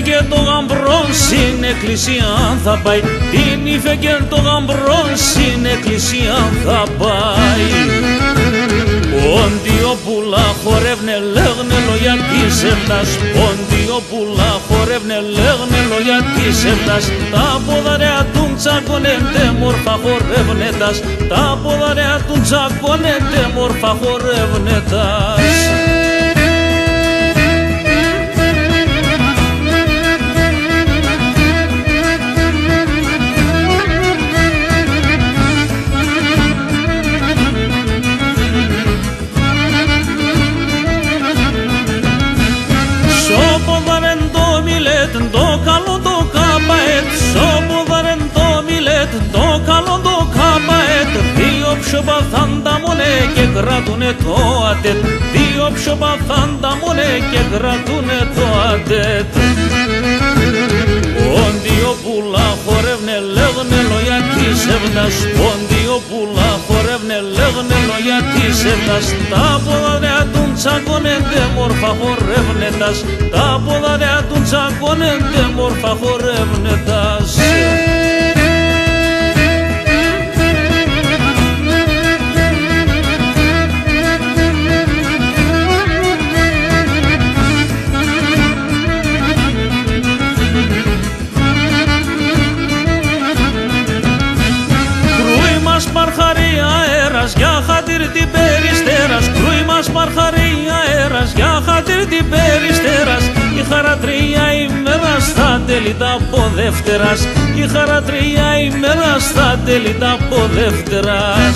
Και το γαμπρό στην εκκλησία θα πάει, την Ήφε και το γαμπρό στην εκκλησία θα πάει. Πόντιο πουλά χορεύνε λέγνε λόγια της Ευτάς, πόντιο πουλά χορεύνε λέγνε λόγια της Ευτάς. Τα ποδαρέα του τσακώνεται μόρφα χορεύνετας, τα ποδαρέα του τσακώνεται μόρφα χορεύνετας. Το καλό το καπαέτ, σοποδαρεν το μιλέτ, το καλό το καπαέτ. Δύο ψωπαθάντα μονέ και κρατούνε το ατέτ, δύο ψωπαθάντα μονέ και κρατούνε το ατέτ. Πόντιο πουλά χορεύνε λέγνε λόγια της Ευτάς, πόντιο πουλά χορεύνε λέγνε λόγια της Ευτάς. Τα ποδαρέα του τσακώνεται μόρφα χορεύνετας, τα ποδαρέα του τσακώνεται μόρφα χορεύνετας. Για χατήρ την περιστέρας, κρούι μας παρχαρεί αέρας, για χατήρ την περιστέρας. Η χαρατρία ημέρα στα τέλη τα αποδεύτερας, η χαρατρία ημέρα στα τέλη τα αποδεύτερας.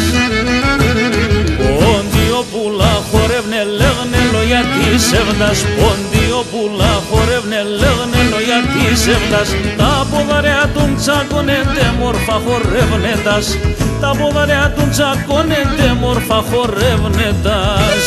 Πόντιο πουλά χορεύνε λέγνε λόγια της Ευτάς, πόντιο πουλά χορεύνε λέγνε λόγια της Ευτάς. Τα ποδαρέα του τσακώνεται μόρφα χορεύνετας, τα ποδαρέα του τσακώνεται μόρφα χορεύνετας.